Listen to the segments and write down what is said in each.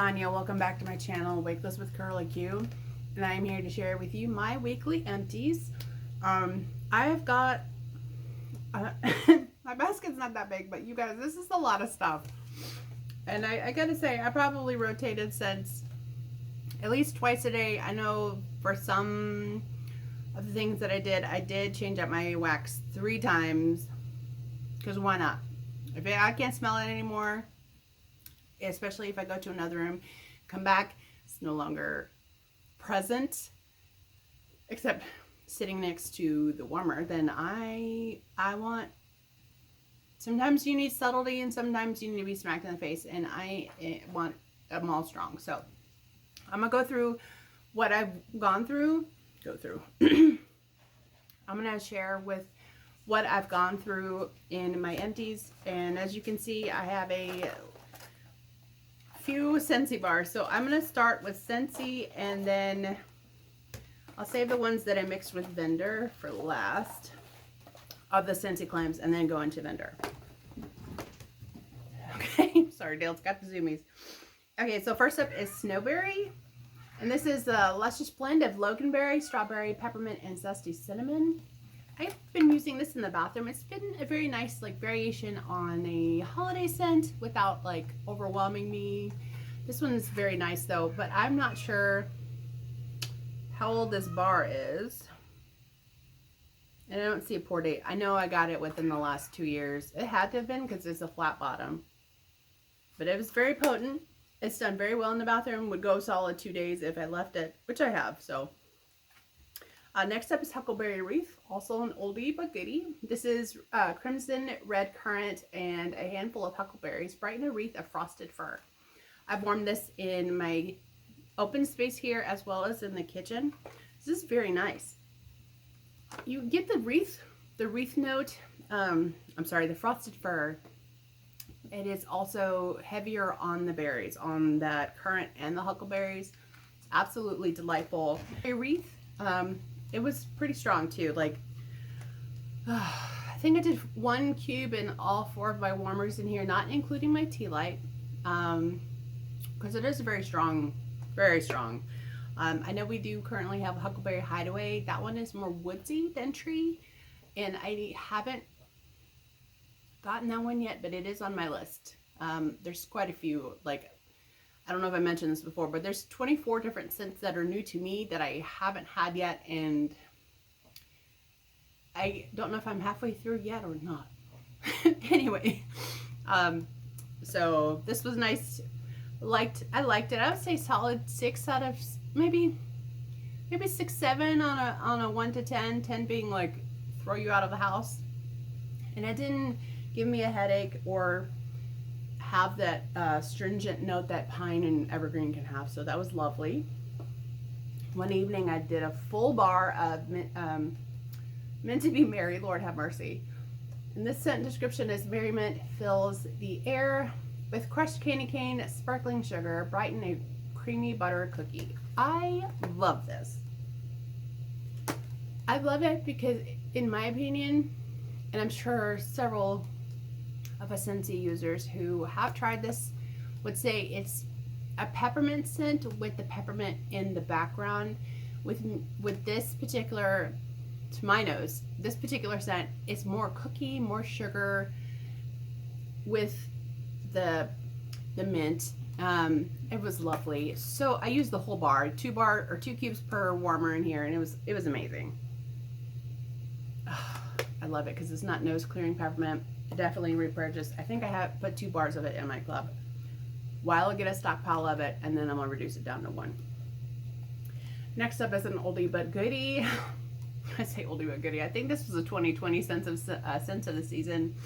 Tanya. Welcome back to my channel, Wakeless with Curly Q, and I am here to share with you my weekly empties. I've got my basket's not that big, but you guys, this is a lot of stuff, and I gotta say, I probably rotated scents at least twice a day. I know for some of the things that I did change up my wax 3 times, because why not? If I can't smell it anymore, especially if I go to another room, come back, it's no longer present, except sitting next to the warmer, then I want, sometimes you need subtlety and sometimes you need to be smacked in the face, and I want them all strong. So I'm gonna go through what I've gone through. I'm gonna share with what I've gone through in my empties, and as you can see, I have a few Scentsy bars. So I'm going to start with Scentsy, and then I'll save the ones that I mixed with Vendor for last of the Scentsy clams, and then go into Vendor. Okay, sorry Dale's got the zoomies. Okay, so first up is Snowberry, and this is a luscious blend of loganberry, strawberry, peppermint, and zesty cinnamon. I've been using this in the bathroom. It's been a very nice variation on a holiday scent without overwhelming me. This one's very nice though, but I'm not sure how old this bar is. And I don't see a pour date. I know I got it within the last 2 years. It had to have been because it's a flat bottom. But it was very potent. It's done very well in the bathroom. Would go solid 2 days if I left it, which I have, so. Next up is Huckleberry Wreath, also an oldie but goodie. This is crimson, red currant, and a handful of huckleberries. Brighten a wreath of frosted fir. I've warmed this in my open space here as well as in the kitchen. This is very nice. You get the wreath note. The frosted fir. It is also heavier on the berries, on that currant and the huckleberries. It's absolutely delightful. A wreath. It was pretty strong too. I think I did 1 cube in all 4 of my warmers in here, not including my tea light, because it is very strong, very strong. I know we do currently have Huckleberry Hideaway. That one is more woodsy than tree, and I haven't gotten that one yet, but it is on my list. There's quite a few, I don't know if I mentioned this before, but there's 24 different scents that are new to me that I haven't had yet, and I don't know if I'm halfway through yet or not. Anyway, so this was nice. I liked it. I would say solid 6 out of maybe 6, 7 on a 1 to 10. 10 being throw you out of the house, and it didn't give me a headache or have that stringent note that pine and evergreen can have, so that was lovely. One evening I did a full bar of Meant to Be Merry, Lord have mercy. And this scent description is merriment fills the air with crushed candy cane, sparkling sugar, brighten a creamy butter cookie. I love this. I love it because, in my opinion, and I'm sure several of us Scentsy users who have tried this would say it's a peppermint scent with the peppermint in the background. With this particular, to my nose, this particular scent, it's more cookie, more sugar with the mint. It was lovely. So I used the whole bar, 2 cubes per warmer in here, and it was amazing. I love it because it's not nose clearing peppermint. Definitely repurchase. I think I have put 2 bars of it in my club. While I'll get a stockpile of it, and then I'm gonna reduce it down to 1. Next up is an oldie but goodie. I say oldie but goodie. I think this was a 2020 sense of the season.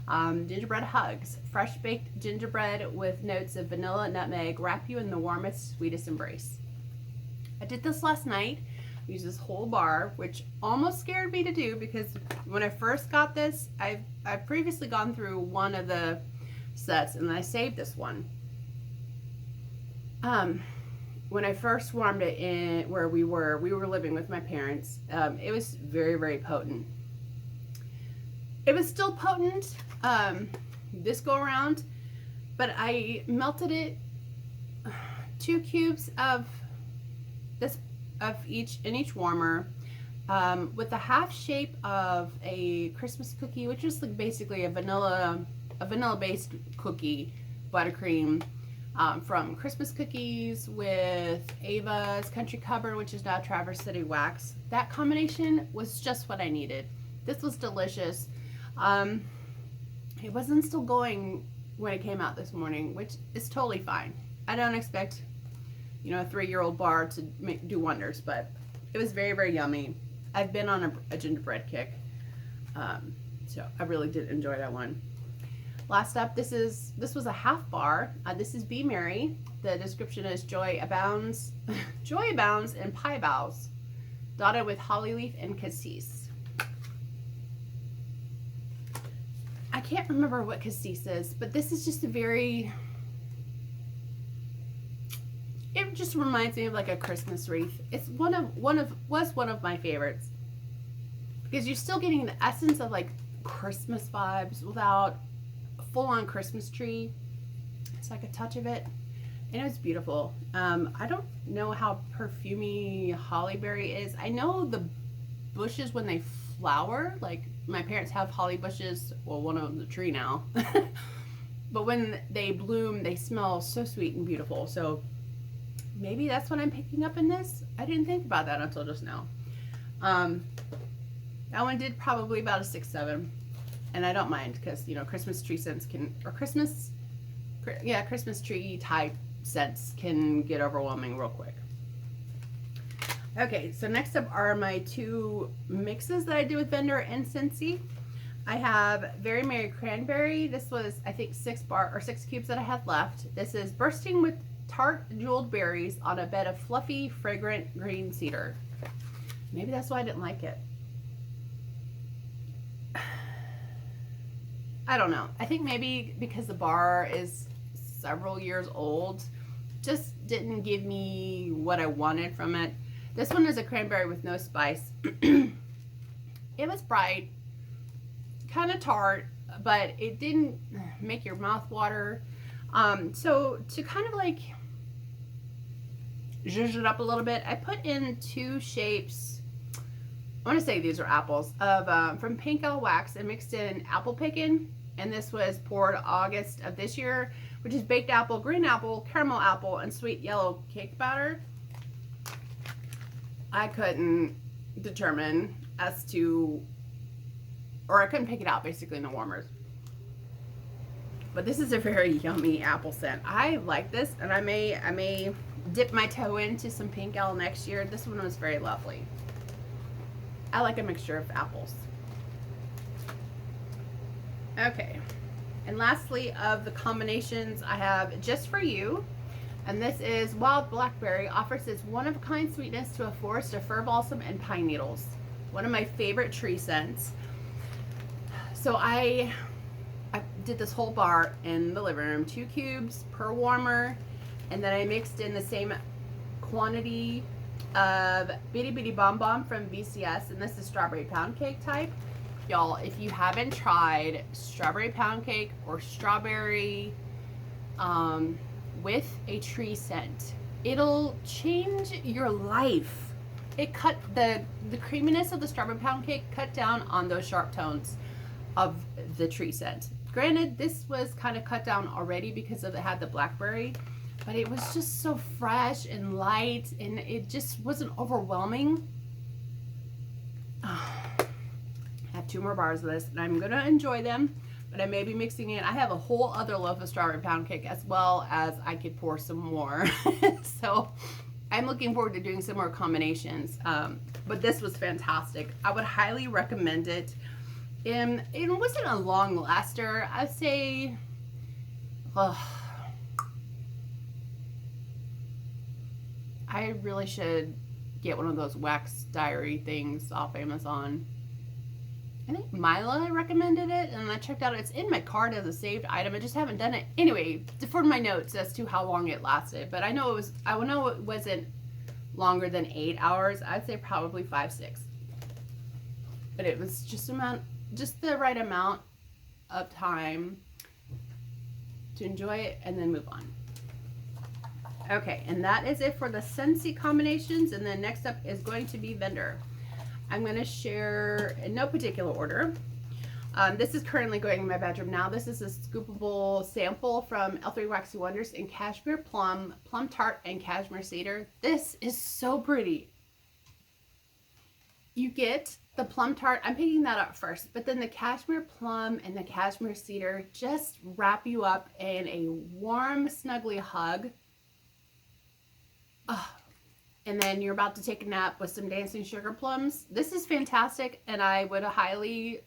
Gingerbread Hugs, fresh baked gingerbread with notes of vanilla, nutmeg, wrap you in the warmest, sweetest embrace. I did this last night. Use this whole bar, which almost scared me to do because when I first got this, I've previously gone through one of the sets, and I saved this one. When I first warmed it in where we were living with my parents, it was very, very potent. It was still potent this go around, but I melted it 2 cubes of this in each warmer, with the half shape of a Christmas cookie, which is like basically a vanilla based cookie, buttercream, from Christmas Cookies with Ava's Country Cupboard, which is now Traverse City Wax. That combination was just what I needed. This was delicious. It wasn't still going when it came out this morning, which is totally fine. I don't expect, you know, a 3-year-old bar to do wonders, but it was very, very yummy. I've been on a gingerbread kick, so I really did enjoy that one. Last up, this was a half bar. This is Be Merry. The description is joy abounds and pie boughs, dotted with holly leaf and cassis. I can't remember what cassis is, but this is just a very, it just reminds me of like a Christmas wreath. It's was one of my favorites, because you're still getting the essence of like Christmas vibes without full-on Christmas tree. It's like a touch of it, and it was beautiful. I don't know how perfumey hollyberry is. I know the bushes when they flower, like my parents have holly bushes, well, one of the tree now, but when they bloom, they smell so sweet and beautiful. So maybe that's what I'm picking up in this. I didn't think about that until just now. That one did probably about a 6-7. And I don't mind, because, you know, Christmas tree scents can, or Christmas tree type scents can get overwhelming real quick. Okay, so next up are my 2 mixes that I did with Vendor and Scentsy. I have Very Merry Cranberry. This was, I think, 6 cubes that I had left. This is bursting with tart jeweled berries on a bed of fluffy, fragrant green cedar. Maybe that's why I didn't like it. I don't know. I think maybe because the bar is several years old, just didn't give me what I wanted from it. This one is a cranberry with no spice. It was bright, kind of tart, but it didn't make your mouth water. So to kind of like zhuzh it up a little bit, I put in 2 shapes. I want to say these are apples of from Pink L Wax, and mixed in apple pickin', and this was poured August of this year, which is baked apple, green apple, caramel apple, and sweet yellow cake batter. I couldn't determine as to, or I couldn't pick it out basically in the warmers. But this is a very yummy apple scent. I like this, and I may dip my toe into some Pink L next year. This one was very lovely. I like a mixture of apples. Okay, and lastly of the combinations, I have Just For You, and this is Wild Blackberry. Offers its one-of-a-kind sweetness to a forest of fir balsam and pine needles. One of my favorite tree scents. So I did this whole bar in the living room, 2 cubes per warmer, and then I mixed in the same quantity of Bitty Bitty Bomb Bomb from VCS, and this is strawberry pound cake type. Y'all, if you haven't tried strawberry pound cake or strawberry with a tree scent, it'll change your life. It cut the creaminess of the strawberry pound cake cut down on those sharp tones of the tree scent. Granted, this was kind of cut down already because it had the blackberry, but it was just so fresh and light, and it just wasn't overwhelming. I have 2 more bars of this, and I'm gonna enjoy them, but I may be mixing in. I have a whole other loaf of strawberry pound cake, as well as I could pour some more. So I'm looking forward to doing some more combinations. But this was fantastic. I would highly recommend it. It wasn't a long laster. I'd say, I really should get one of those wax diary things off Amazon. I think Mila recommended it, and I checked out. It's in my cart as a saved item. I just haven't done it. Anyway, for my notes as to how long it lasted. But I know it wasn't longer than 8 hours. I'd say probably 5-6. But it was just the right amount of time to enjoy it and then move on. Okay, and that is it for the Scentsy combinations. And then next up is going to be Vendor. I'm going to share in no particular order. This is currently going in my bedroom now. This is a scoopable sample from L3 Waxy Wonders in Cashmere Plum, Plum Tart, and Cashmere Cedar. This is so pretty. You get the Plum Tart. I'm picking that up first, but then the Cashmere Plum and the Cashmere Cedar just wrap you up in a warm, snuggly hug. Oh, and then you're about to take a nap with some dancing sugar plums. This is fantastic, and I would I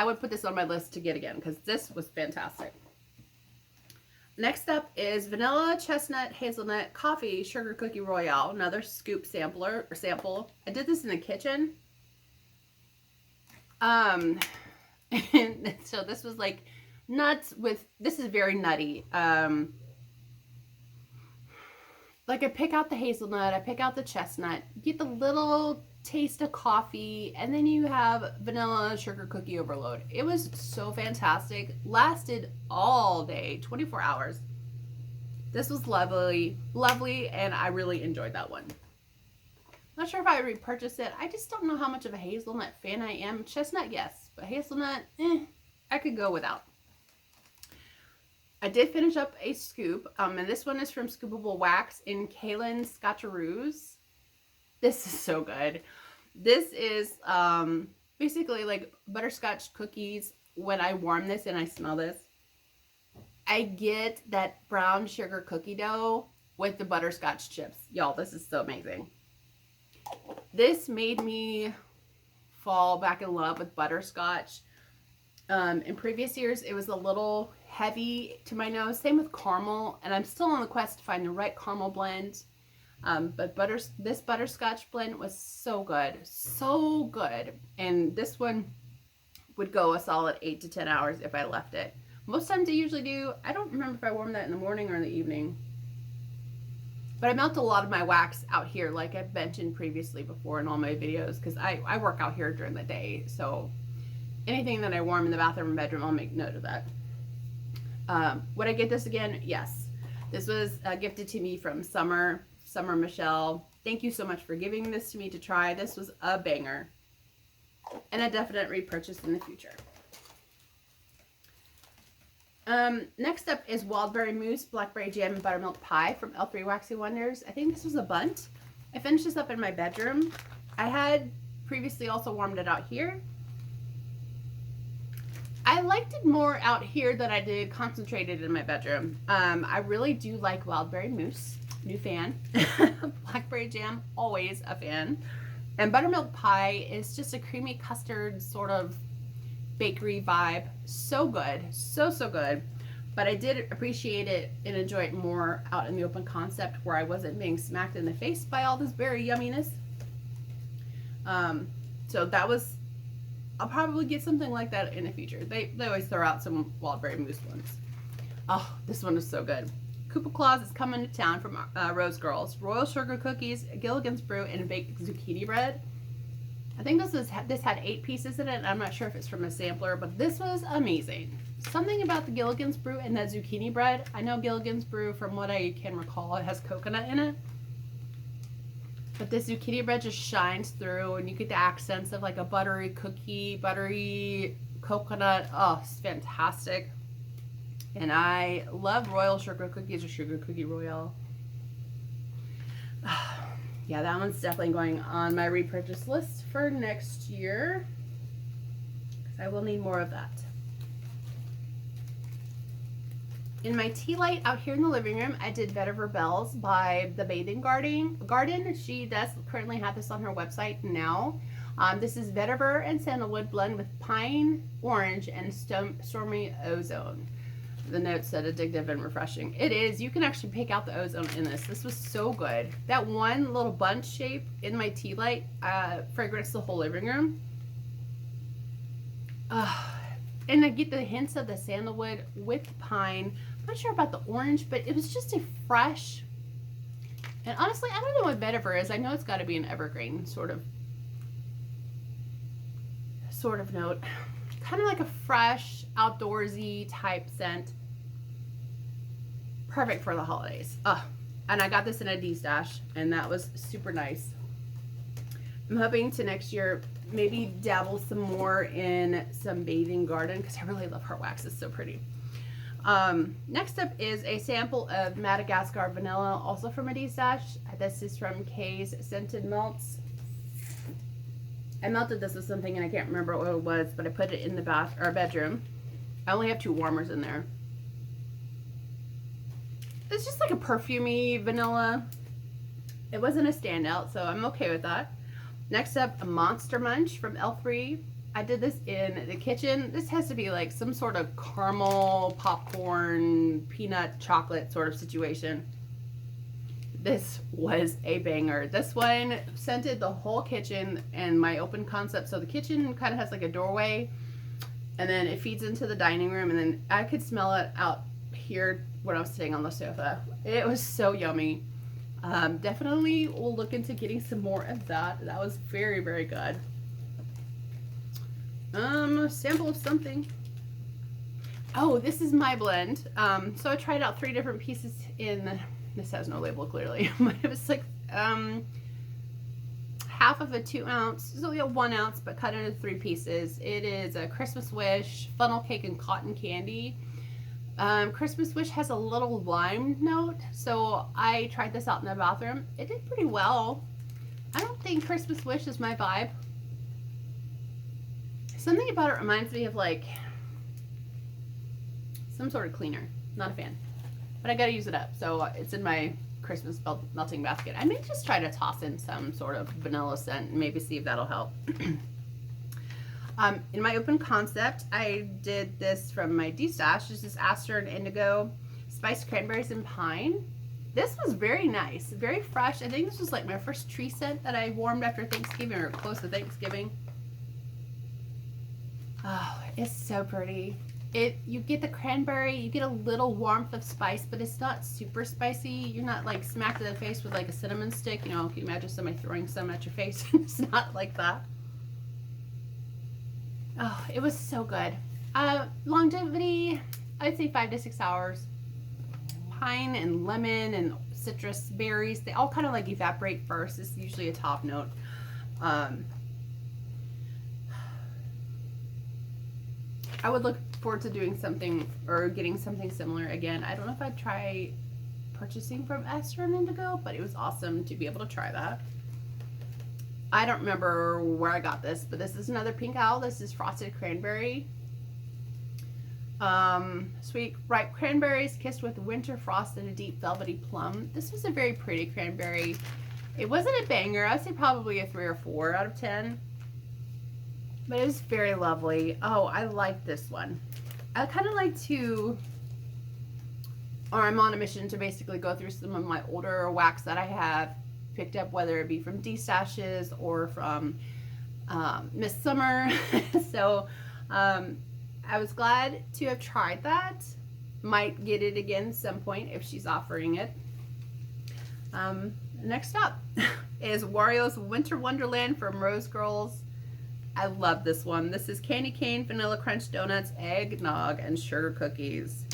would put this on my list to get again because this was fantastic. Next up is Vanilla Chestnut Hazelnut Coffee Sugar Cookie Royale, another scoop sample. I did this in the kitchen. And so this was like nuts with, this is very nutty. Like I pick out the hazelnut, I pick out the chestnut, get the little taste of coffee, and then you have vanilla sugar cookie overload. It was so fantastic. Lasted all day, 24 hours. This was lovely, and I really enjoyed that one. Not sure if I would repurchase it. I just don't know how much of a hazelnut fan I am. Chestnut, yes, but hazelnut, I could go without. I did finish up a scoop, and this one is from Scoopable Wax in Kaylin Scotcheroos. This is so good. This is basically like butterscotch cookies. When I warm this and I smell this, I get that brown sugar cookie dough with the butterscotch chips. Y'all, this is so amazing. This made me fall back in love with butterscotch. In previous years, it was a little heavy to my nose. Same with caramel, and I'm still on the quest to find the right caramel blend. But this butterscotch blend was so good, and this one would go a solid 8 to 10 hours if I left it. Most times I usually do. I don't remember if I warm that in the morning or in the evening. But I melt a lot of my wax out here, like I've mentioned previously before in all my videos, because I work out here during the day. So anything that I warm in the bathroom and bedroom, I'll make note of that. Would I get this again? Yes. This was gifted to me from Summer Michelle. Thank you so much for giving this to me to try. This was a banger, and a definite repurchase in the future. Next up is Wildberry Mousse, Blackberry Jam, and Buttermilk Pie from L3 Waxy Wonders. I think this was a bunt. I finished this up in my bedroom. I had previously also warmed it out here. I liked it more out here than I did concentrated in my bedroom. I really do like Wildberry Mousse. New fan. Blackberry Jam, always a fan. And Buttermilk Pie is just a creamy custard sort of bakery vibe. So good. So good. But I did appreciate it and enjoy it more out in the open concept where I wasn't being smacked in the face by all this berry yumminess. So that was, I'll probably get something like that in the future. They always throw out some Wildberry Mousse ones. Oh, this one is so good. Koopa Claus is coming to town from Rose Girls. Royal sugar cookies, Gilligan's Brew, and baked zucchini bread. I think this had 8 pieces in it. I'm not sure if it's from a sampler, but this was amazing. Something about the Gilligan's Brew and that zucchini bread. I know Gilligan's Brew, from what I can recall, it has coconut in it. But this zucchini bread just shines through, and you get the accents of like a buttery cookie, buttery coconut. Oh, it's fantastic. And I love royal sugar cookies or sugar cookie royale. Yeah, that one's definitely going on my repurchase list for next year, because I will need more of that. In my tea light out here in the living room, I did Vetiver Bells by The Bathing Garden. She does currently have this on her website now. This is vetiver and sandalwood blend with pine, orange, and stormy ozone. The note said addictive and refreshing. It is. You can actually pick out the ozone in this. This was so good. That one little bunch shape in my tea light fragrance the whole living room. And I get the hints of the sandalwood with pine. I'm not sure about the orange, but it was just a fresh, and honestly, I don't know what vetiver is. I know it's got to be an evergreen sort of note. Kind of like a fresh, outdoorsy type scent. perfect for the holidays. And I got this in a D-stash, and that was super nice. I'm hoping to next year maybe dabble some more in some bathing garden because I really love heart wax. It's so pretty. Next up is a sample of Madagascar vanilla, also from a D-stash. This is from Kay's Scented Melts. I melted this with something and I can't remember what it was, but I put it in the bedroom. I only have 2 warmers in there. It's just like a perfumey vanilla. It wasn't a standout, so I'm okay with that. Next up, a Monster Munch from L3. I did this in the kitchen. This has to be like some sort of caramel, popcorn, peanut, chocolate sort of situation. This was a banger. This one scented the whole kitchen and my open concept. So the kitchen kind of has like a doorway and then it feeds into the dining room, and then I could smell it out here when I was sitting on the sofa. It was so yummy. Definitely will look into getting some more of that. That was very, very good. A sample of something. Oh, this is my blend. So I tried out 3 different pieces in, this has no label clearly, but it was like half of a 2 ounce, so 1 ounce, but cut into 3 pieces. It is a Christmas Wish, funnel cake, and cotton candy. Christmas Wish has a little lime note, so I tried this out in the bathroom. It did pretty well. I don't think Christmas Wish is my vibe. Something about it reminds me of like some sort of cleaner. Not a fan, but I gotta use it up, so it's in my Christmas melting basket. I may just try to toss in some sort of vanilla scent and maybe see if that'll help. In my open concept, I did this from my D-stash. This is Aster and Indigo, Spiced Cranberries and Pine. This was very nice, very fresh. I think this was like my first tree scent that I warmed after Thanksgiving or close to Thanksgiving. Oh, it's so pretty. You get the cranberry, you get a little warmth of spice, but it's not super spicy. You're not like smacked in the face with like a cinnamon stick. You know, if you imagine somebody throwing some at your face, it's not like that. Oh, it was so good. Longevity, I'd say 5 to 6 hours. Pine and lemon and citrus berries, they all kind of like evaporate first. It's usually a top note. I would look forward to doing something or getting something similar again. I don't know if I'd try purchasing from Aster and Indigo, but it was awesome to be able to try that. I don't remember where I got this, but this is another Pink Owl. This is Frosted Cranberry. Sweet ripe cranberries kissed with winter frost and a deep velvety plum. This was a very pretty cranberry. It wasn't a banger. I'd say probably a 3 or 4 out of 10. But it was very lovely. Oh, I like this one. I kind of like to, or I'm on a mission to basically go through some of my older wax that I have picked up, whether it be from D-stashes or from Miss Summer. So I was glad to have tried that. Might get it again some point if she's offering it. Next up is Wario's Winter Wonderland from Rose Girls. I love this one. This is Candy Cane, Vanilla Crunch Donuts, Eggnog, and Sugar Cookies.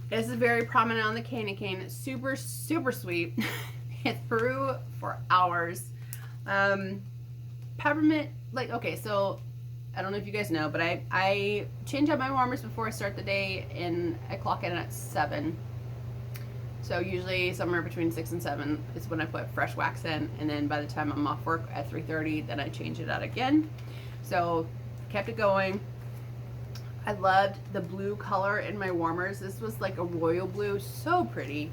This is very prominent on the candy cane. It's super, super sweet. It threw for hours. Peppermint, like, okay, so I don't know if you guys know, but I change out my warmers before I start the day, and I clock in at 7. So usually somewhere between 6 and 7 is when I put fresh wax in, and then by the time I'm off work at 3:30, then I change it out again. So kept it going. I loved the blue color in my warmers. This was like a royal blue, so pretty.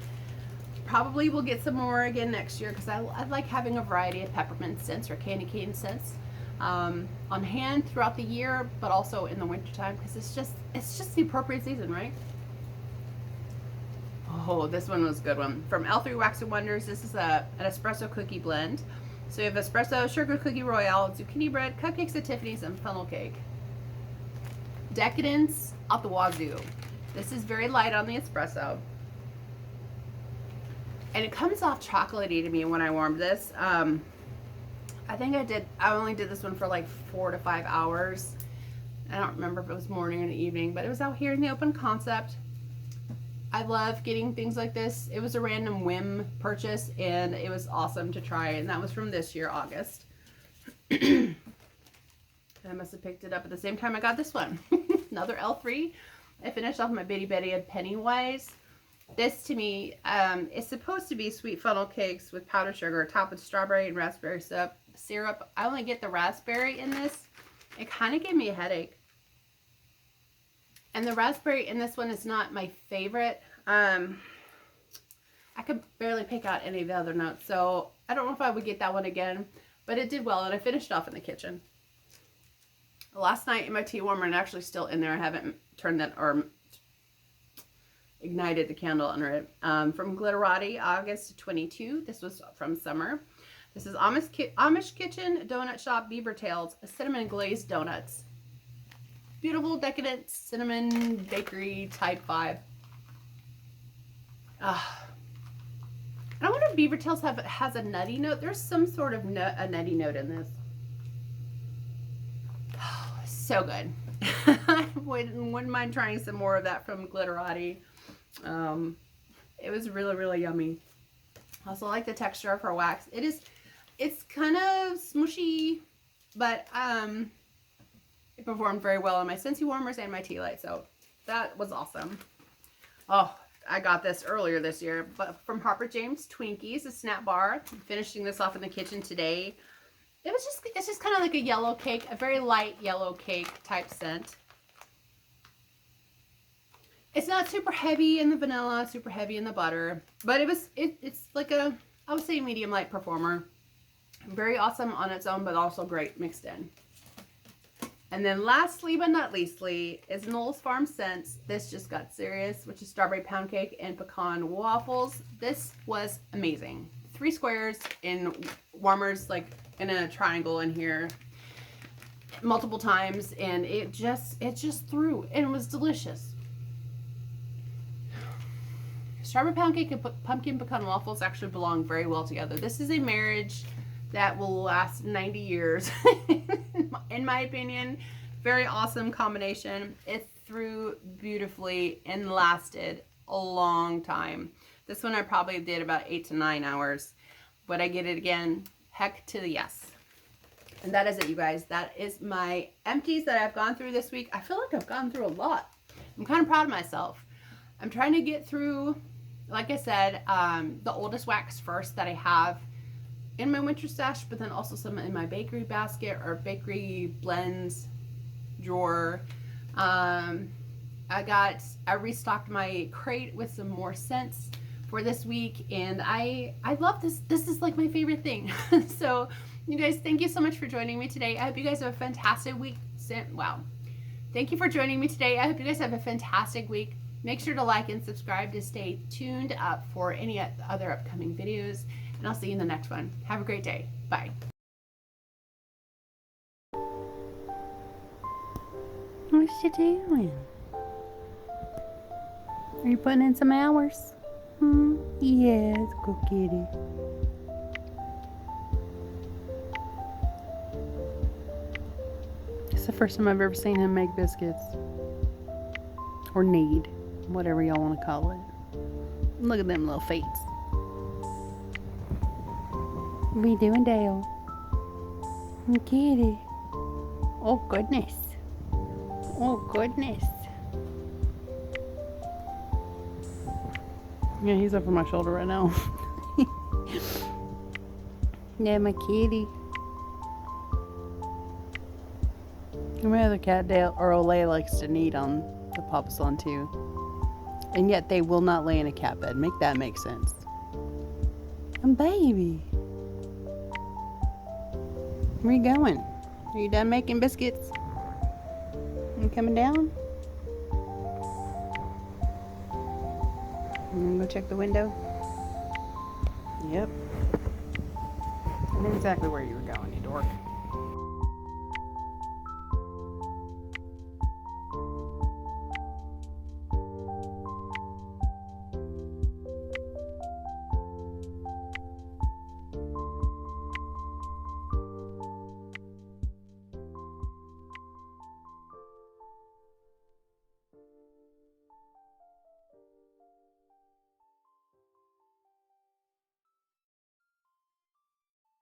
Probably will get some more again next year because I like having a variety of peppermint scents or candy cane scents on hand throughout the year, but also in the wintertime because it's just the appropriate season, right? Oh, this one was a good one. From L3 Wax and Wonders, this is an espresso cookie blend. So you have espresso, sugar cookie royale, zucchini bread, cupcakes at Tiffany's, and funnel cake. Decadence off the wazoo. This is very light on the espresso. And it comes off chocolatey to me when I warmed this. I think I only did this one for like 4 to 5 hours. I don't remember if it was morning or the evening, but it was out here in the open concept. I love getting things like this. It was a random whim purchase, and it was awesome to try, and that was from this year, August. I must have picked it up at the same time I got this one. Another L3. I finished off my Bitty Betty of Pennywise. This, to me, is supposed to be sweet funnel cakes with powdered sugar topped with strawberry and raspberry syrup. I only get the raspberry in this. It kind of gave me a headache. And the raspberry in this one is not my favorite. I could barely pick out any of the other notes, so I don't know if I would get that one again, but it did well, and I finished off in the kitchen. Last night in my tea warmer, and actually still in there, I haven't turned that or ignited the candle under it. From Glitterati, August 22. This was from summer. This is Amish Kitchen Donut Shop Beaver Tails Cinnamon Glazed Donuts. Beautiful, decadent cinnamon bakery type vibe. I don't wonder if Beaver Tails has a nutty note. There's some sort of a nutty note in this. Oh, so good. I wouldn't mind trying some more of that from Glitterati. It was really, really yummy. Also like the texture of her wax. It's kind of smushy, but it performed very well in my Scentsy warmers and my tea light, so that was awesome. Oh, I got this earlier this year, but from Harper James Twinkies, a snap bar. I'm finishing this off in the kitchen today. It's just kind of like a yellow cake, a very light yellow cake type scent. It's not super heavy in the vanilla, super heavy in the butter, but it's like a, I would say, medium light performer. Very awesome on its own, but also great mixed in. And then lastly but not leastly is Knoll's Farm Scents. This just got serious, which is strawberry pound cake and pecan waffles. This was amazing. 3 squares in warmers, like in a triangle in here, multiple times, and it just threw, and it was delicious. Strawberry pound cake and pumpkin pecan waffles actually belong very well together. This is a marriage that will last 90 years, in my opinion. Very awesome combination. It threw beautifully and lasted a long time. This one I probably did about 8 to 9 hours. Would I get it again? Heck to the yes. And that is it, you guys. That is my empties that I've gone through this week. I feel like I've gone through a lot. I'm kind of proud of myself. I'm trying to get through, like I said, the oldest wax first that I have in my winter stash, but then also some in my bakery basket or bakery blends drawer. I restocked my crate with some more scents for this week, and I love this. This is like my favorite thing. So you guys, thank you so much for joining me today. I hope you guys have a fantastic week. Wow. Thank you for joining me today. I hope you guys have a fantastic week. Make sure to like and subscribe to stay tuned up for any other upcoming videos. And I'll see you in the next one. Have a great day. Bye. What you doing? Are you putting in some hours? Yes, go kitty. It's the first time I've ever seen him make biscuits. Or knead. Whatever y'all want to call it. Look at them little feet. What are you doing, Dale? Kitty. Oh, goodness. Oh, goodness. Yeah, he's over my shoulder right now. Yeah, my kitty. My other cat, Dale, or Olay, likes to knead on the Papasan too. And yet they will not lay in a cat bed. Make that make sense. Baby. Where you going? Are you done making biscuits? You coming down? I'm gonna go check the window. Yep. I knew exactly where you were going, you dork.